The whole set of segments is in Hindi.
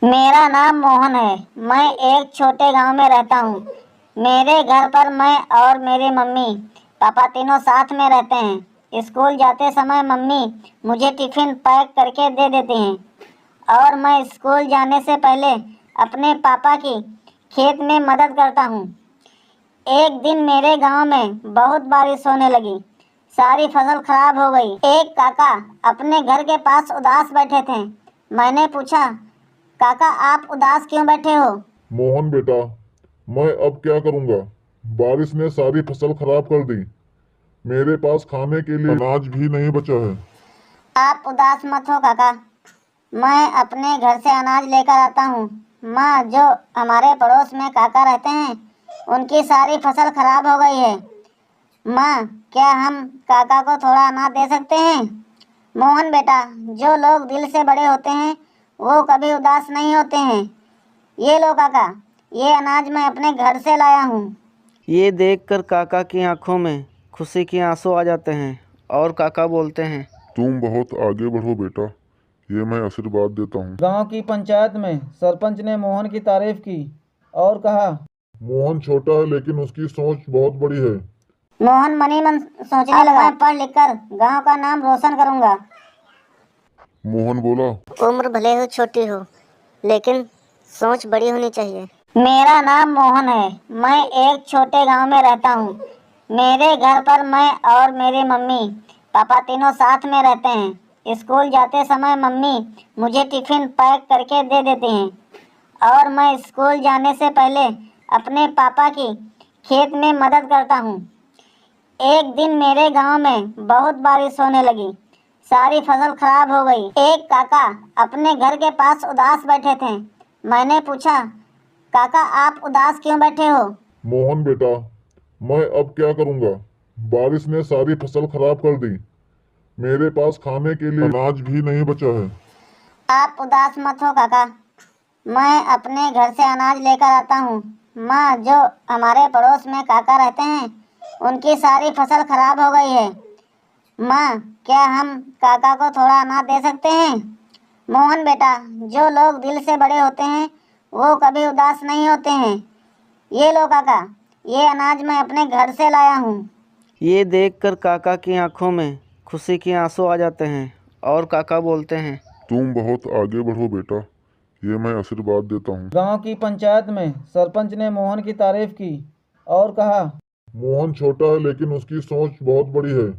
मेरा नाम मोहन है। मैं एक छोटे गांव में रहता हूँ। मेरे घर पर मैं और मेरी मम्मी पापा तीनों साथ में रहते हैं। स्कूल जाते समय मम्मी मुझे टिफिन पैक करके दे देती हैं और मैं स्कूल जाने से पहले अपने पापा की खेत में मदद करता हूँ। एक दिन मेरे गांव में बहुत बारिश होने लगी। सारी फसल खराब हो गई। एक काका अपने घर के पास उदास बैठे थे। मैंने पूछा, काका आप उदास क्यों बैठे हो? मोहन बेटा, मैं अब क्या करूंगा। बारिश ने सारी फसल खराब कर दी। मेरे पास खाने के लिए अनाज भी नहीं बचा है। आप उदास मत हो काका, मैं अपने घर से अनाज लेकर आता हूँ। माँ, जो हमारे पड़ोस में काका रहते हैं, उनकी सारी फसल खराब हो गई है। माँ, क्या हम काका को थोड़ा अनाज दे सकते हैं? मोहन बेटा, जो लोग दिल से बड़े होते हैं वो कभी उदास नहीं होते हैं। ये लो काका, ये अनाज मैं अपने घर से लाया हूँ। ये देखकर काका की आंखों में खुशी के आंसू आ जाते हैं और काका बोलते हैं, तुम बहुत आगे बढ़ो बेटा, ये मैं आशीर्वाद देता हूँ। गांव की पंचायत में सरपंच ने मोहन की तारीफ की और कहा, मोहन छोटा है लेकिन उसकी सोच बहुत बड़ी है। मोहन मनी मन सोचने लगा, मैं पढ़ लिख कर गाँव का नाम रोशन करूँगा। मोहन बोला, उम्र भले हो छोटी हो, लेकिन सोच बड़ी होनी चाहिए। मेरा नाम मोहन है। मैं एक छोटे गांव में रहता हूँ। मेरे घर पर मैं और मेरी मम्मी पापा तीनों साथ में रहते हैं। स्कूल जाते समय मम्मी मुझे टिफिन पैक करके दे देती हैं और मैं स्कूल जाने से पहले अपने पापा की खेत में मदद करता हूँ। एक दिन मेरे गांव में बहुत बारिश होने लगी। सारी फसल खराब हो गई। एक काका अपने घर के पास उदास बैठे थे। मैंने पूछा, काका आप उदास क्यों बैठे हो? मोहन बेटा, मैं अब क्या करूंगा। बारिश ने सारी फसल खराब कर दी। मेरे पास खाने के लिए अनाज भी नहीं बचा है। आप उदास मत हो काका, मैं अपने घर से अनाज लेकर आता हूँ। माँ, जो हमारे पड़ोस में काका रहते हैं, उनकी सारी फसल खराब हो गई है। माँ, क्या हम काका को थोड़ा अनाज दे सकते हैं? मोहन बेटा, जो लोग दिल से बड़े होते हैं वो कभी उदास नहीं होते हैं। ये लो काका, ये अनाज मैं अपने घर से लाया हूँ। ये देखकर काका की आंखों में खुशी के आंसू आ जाते हैं और काका बोलते हैं, तुम बहुत आगे बढ़ो बेटा, ये मैं आशीर्वाद देता हूँ। गांव की पंचायत में सरपंच ने मोहन की तारीफ की और कहा, मोहन छोटा है लेकिन उसकी सोच बहुत बड़ी है।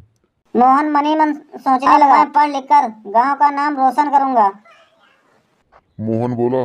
मोहन मनी मन सोचने लगा, मैं पढ़ लिख कर गाँव का नाम रोशन करूँगा। मोहन बोला,